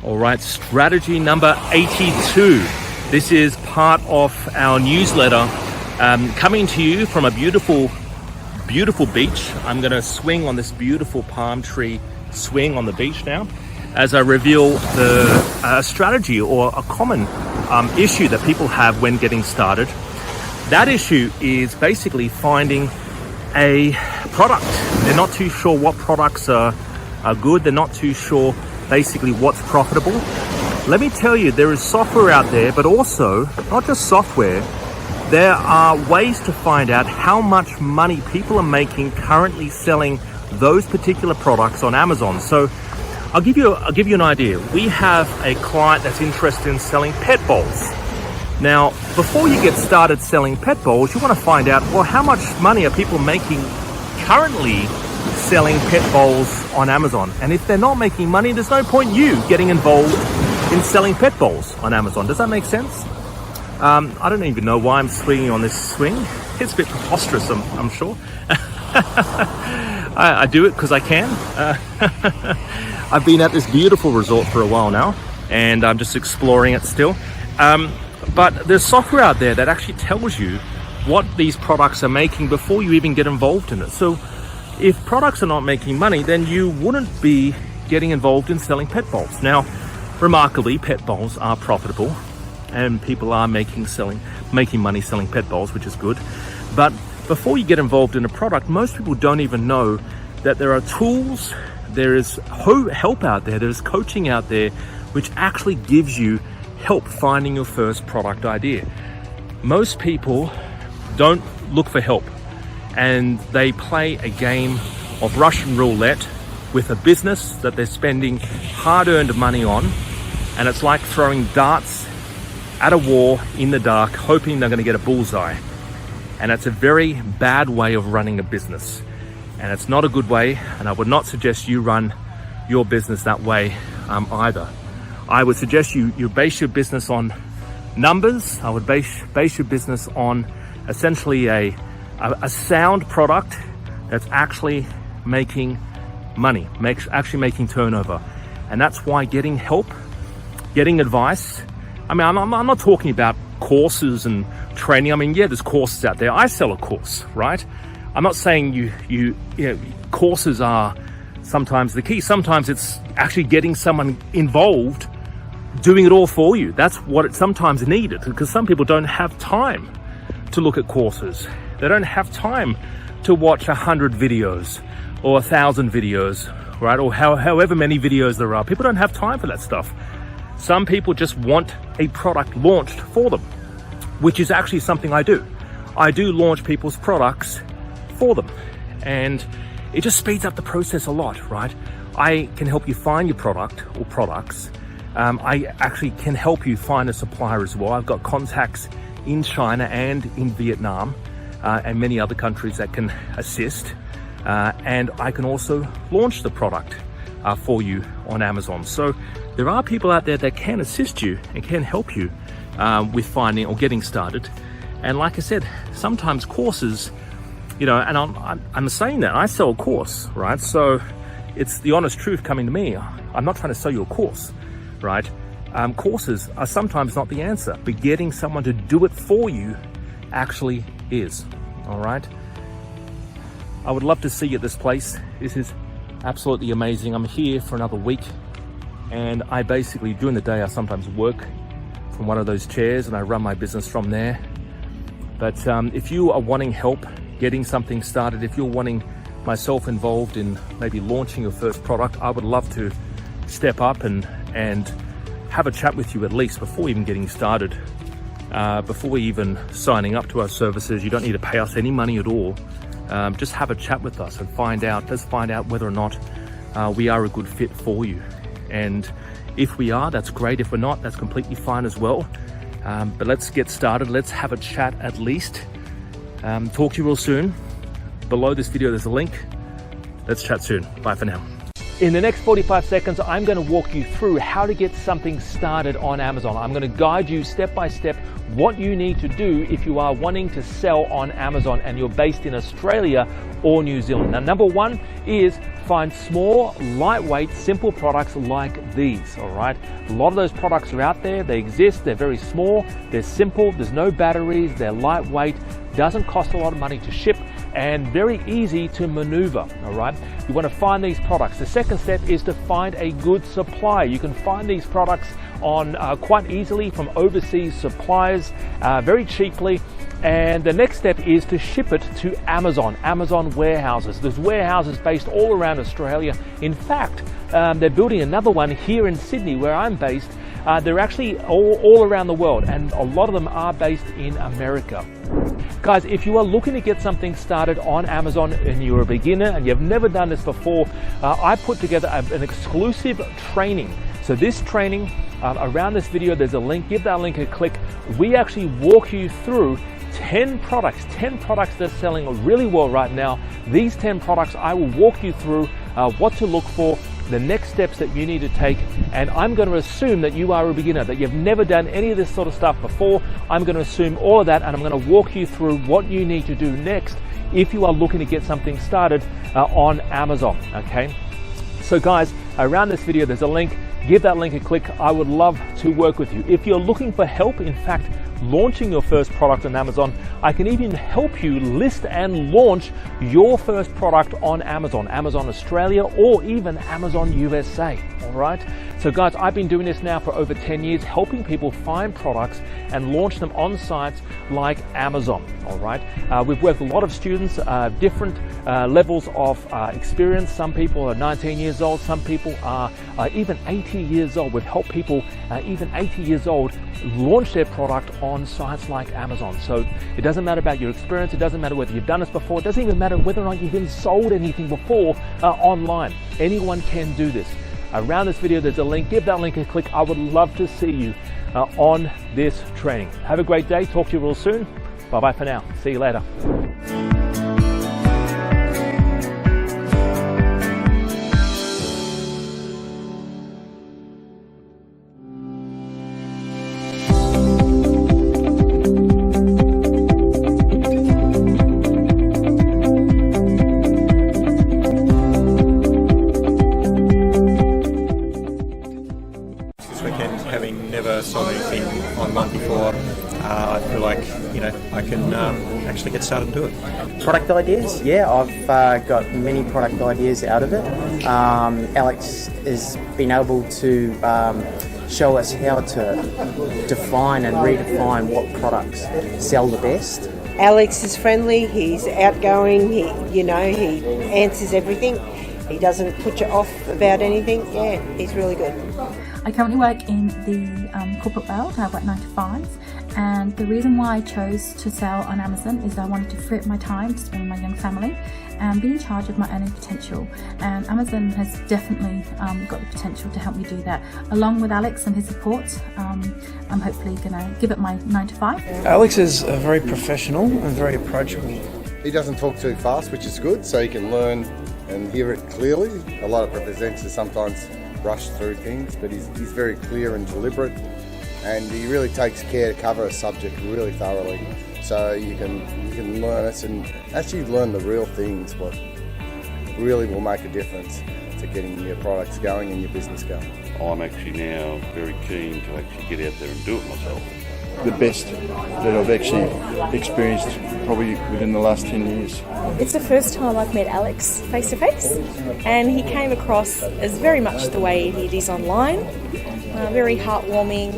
All right, strategy number 82. This is part of our newsletter coming to you from a beautiful beach. I'm going to swing on this beautiful palm tree swing on the beach now as I reveal the strategy or a common issue that people have when getting started. That issue is basically finding a product. They're not too sure what products are good. They're not too sure basically what's profitable. Let me tell you, there is software out there, but also not just software. There are ways to find out how much money people are making currently selling those particular products on Amazon. So I'll give you an idea. We have a client that's interested in selling pet bowls. Now, before you get started selling pet bowls, you want to find out, well, how much money are people making currently selling pet bowls on Amazon? And if they're not making money, there's no point you getting involved in selling pet bowls on Amazon. Does that make sense? I don't even know why I'm swinging on this swing. It's a bit preposterous, I'm sure. I do it because I can. I've been at this beautiful resort for a while now, and I'm just exploring it still. But there's software out there that actually tells you what these products are making before you even get involved in it. So if products are not making money, then you wouldn't be getting involved in selling pet bowls. Now, remarkably, pet bowls are profitable and people are making money selling pet bowls, which is good. But before you get involved in a product, most people don't even know that there are tools, there is help out there, there's coaching out there, which actually gives you help finding your first product idea. Most people don't look for help, and they play a game of Russian roulette with a business that they're spending hard-earned money on, and it's like throwing darts at a wall in the dark, hoping they're going to get a bullseye. And it's a very bad way of running a business, and it's not a good way, and I would not suggest you run your business that way either. I would suggest you base your business on numbers. I would base your business on essentially a sound product that's actually making money, actually making turnover. And that's why getting help, getting advice. I mean, I'm not talking about courses and training. I mean, yeah, there's courses out there. I sell a course, right? I'm not saying you know, courses are sometimes the key. Sometimes it's actually getting someone involved, doing it all for you. That's what it's sometimes needed, because some people don't have time to look at courses. They don't have time to watch 100 videos or 1,000 videos, right? Or however many videos there are. People don't have time for that stuff. Some people just want a product launched for them, which is actually something I do. I do launch people's products for them, and it just speeds up the process a lot, right? I can help you find your product or products. I actually can help you find a supplier as well. I've got contacts in China and in Vietnam and many other countries that can assist. And I can also launch the product for you on Amazon. So there are people out there that can assist you and can help you with finding or getting started. And like I said, sometimes courses, you know, and I'm saying that I sell a course, right? So it's the honest truth coming to me. I'm not trying to sell you a course, right? Courses are sometimes not the answer, but getting someone to do it for you actually is. All right. I would love to see you at this place. This is absolutely amazing. I'm here for another week, and I basically, during the day, I sometimes work from one of those chairs and I run my business from there. But if you are wanting help getting something started, if you're wanting myself involved in maybe launching your first product, I would love to step up and have a chat with you at least before even getting started, before even signing up to our services. You don't need to pay us any money at all. Just have a chat with us and let's find out whether or not we are a good fit for you. And if we are, that's great. If we're not, that's completely fine as well. But let's get started. Let's have a chat at least. Talk to you real soon. Below this video, there's a link. Let's chat soon. Bye for now. In the next 45 seconds, I'm going to walk you through how to get something started on Amazon. I'm going to guide you step by step what you need to do if you are wanting to sell on Amazon and you're based in Australia or New Zealand. Now, number one is find small, lightweight, simple products like these, all right? A lot of those products are out there, they exist, they're very small, they're simple, there's no batteries, they're lightweight, doesn't cost a lot of money to ship, and very easy to maneuver, all right? You want to find these products. The second step is to find a good supplier. You can find these products on quite easily from overseas suppliers very cheaply. And the next step is to ship it to Amazon warehouses. There's warehouses based all around Australia. In fact, they're building another one here in Sydney where I'm based. They're actually all around the world, and a lot of them are based in America. Guys, if you are looking to get something started on Amazon and you're a beginner and you've never done this before, I put together an exclusive training. So this training, around this video, there's a link. Give that link a click. We actually walk you through 10 products that are selling really well right now. These 10 products, I will walk you through what to look for, the next steps that you need to take, and I'm going to assume that you are a beginner, that you've never done any of this sort of stuff before. I'm going to assume all of that, and I'm going to walk you through what you need to do next if you are looking to get something started on Amazon, okay? So guys, around this video, there's a link. Give that link a click. I would love to work with you. If you're looking for help, in fact, launching your first product on Amazon, I can even help you list and launch your first product on Amazon Australia, or even Amazon USA, all right? So guys, I've been doing this now for over 10 years, helping people find products and launch them on sites like Amazon, all right? We've worked with a lot of students, different levels of experience. Some people are 19 years old, some people are even 80 years old. We've helped people even 80 years old launch their product on sites like Amazon. So it doesn't matter about your experience, it doesn't matter whether you've done this before, it doesn't even matter whether or not you've even sold anything before online. Anyone can do this. Around this video, there's a link. Give that link a click. I would love to see you on this training. Have a great day. Talk to you real soon. Bye-bye for now. See you later. Having never sold anything online before, I feel like, you know, I can actually get started and do it. Product ideas, yeah, I've got many product ideas out of it. Alex has been able to show us how to define and redefine what products sell the best. Alex is friendly, he's outgoing, he answers everything. He doesn't put you off about anything. Yeah, he's really good. I currently work in the corporate world. I work 9 to 5, and the reason why I chose to sell on Amazon is I wanted to free up my time to spend with my young family and be in charge of my earning potential. And Amazon has definitely got the potential to help me do that. Along with Alex and his support, I'm hopefully going to give it my 9 to 5. Alex is very professional and very approachable. He doesn't talk too fast, which is good, so you can learn and hear it clearly. A lot of presenters sometimes rush through things, but he's very clear and deliberate, and he really takes care to cover a subject really thoroughly, so you can learn it and actually learn the real things, what really will make a difference to getting your products going and your business going. I'm actually now very keen to actually get out there and do it myself. The best that I've actually experienced probably within the last 10 years. It's the first time I've met Alex face to face, and he came across as very much the way it is online, very heartwarming.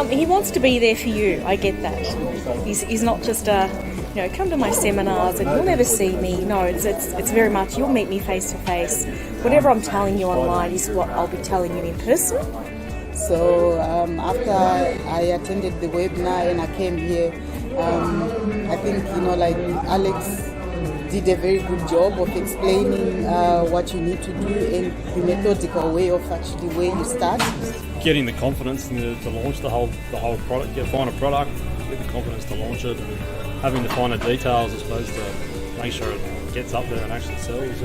He wants to be there for you, I get that. He's not just come to my seminars and you'll never see me. No, it's very much you'll meet me face to face. Whatever I'm telling you online is what I'll be telling you in person. So after I attended the webinar and I came here, I think Alex did a very good job of explaining what you need to do and the methodical way of actually where you start. Getting the confidence to launch the whole product, find a product, get the confidence to launch it, and having the finer details, I suppose, to make sure it gets up there and actually sells.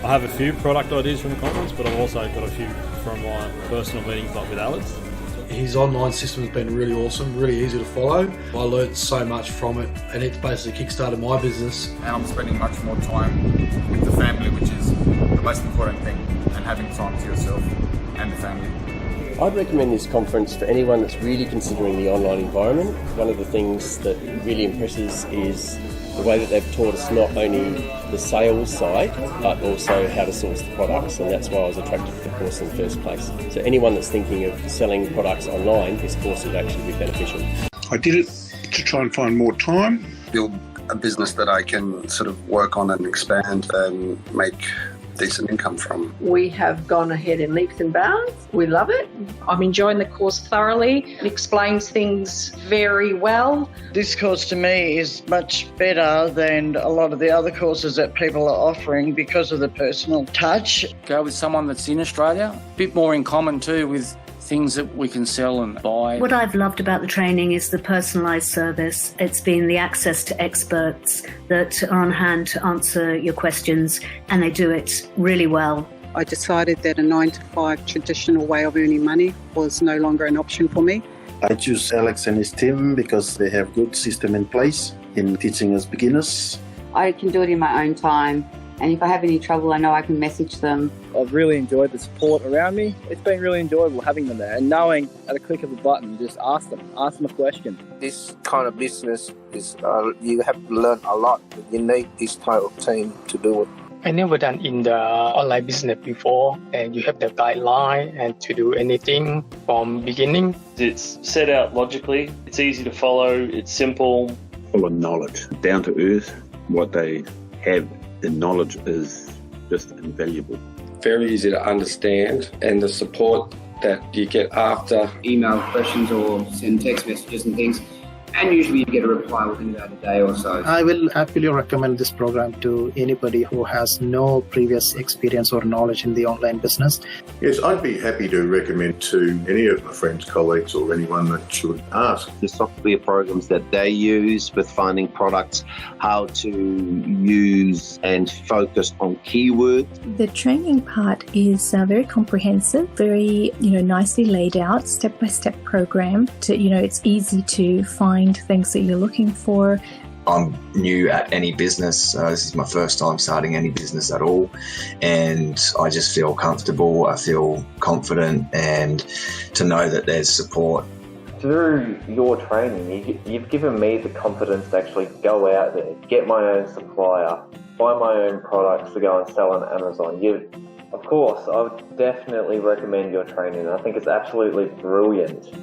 I have a few product ideas from the conference, but I've also got a few from my personal meetings like with Alex. His online system has been really awesome, really easy to follow. I learned so much from it, and it's basically kickstarted my business. And I'm spending much more time with the family, which is most important thing, and having time to yourself and the family. I'd recommend this conference for anyone that's really considering the online environment. One of the things that really impresses is the way that they've taught us not only the sales side, but also how to source the products, and that's why I was attracted to the course in the first place. So anyone that's thinking of selling products online, this course would actually be beneficial. I did it to try and find more time. Build a business that I can sort of work on and expand and make decent income from. We have gone ahead in leaps and bounds. We love it. I'm enjoying the course thoroughly. It explains things very well. This course to me is much better than a lot of the other courses that people are offering because of the personal touch. Go with someone that's in Australia. A bit more in common too with things that we can sell and buy. What I've loved about the training is the personalised service. It's been the access to experts that are on hand to answer your questions, and they do it really well. I decided that a 9-to-5 traditional way of earning money was no longer an option for me. I choose Alex and his team because they have good system in place in teaching us beginners. I can do it in my own time. And if I have any trouble, I know I can message them. I've really enjoyed the support around me. It's been really enjoyable having them there and knowing at a click of a button, just ask them a question. This kind of business is, you have to learn a lot. You need this type of team to do it. I never done in the online business before, and you have the guideline and to do anything from beginning. It's set out logically, it's easy to follow, it's simple. Full of knowledge, down to earth, what they have. The knowledge is just invaluable. Very easy to understand, and the support that you get after email questions or send text messages and things, and usually you get a reply within about a day or so. I will happily recommend this program to anybody who has no previous experience or knowledge in the online business. Yes, I'd be happy to recommend to any of my friends, colleagues, or anyone that should ask. The software programs that they use with finding products, how to use and focus on keywords. The training part is very comprehensive, very nicely laid out, step-by-step program. It's easy to find things that you're looking for. I'm new at any business. This is my first time starting any business at all, and I just feel comfortable, I feel confident, and to know that there's support. Through your training, you've given me the confidence to actually go out there, get my own supplier, find my own products to go and sell on Amazon. Of course, I would definitely recommend your training. I think it's absolutely brilliant.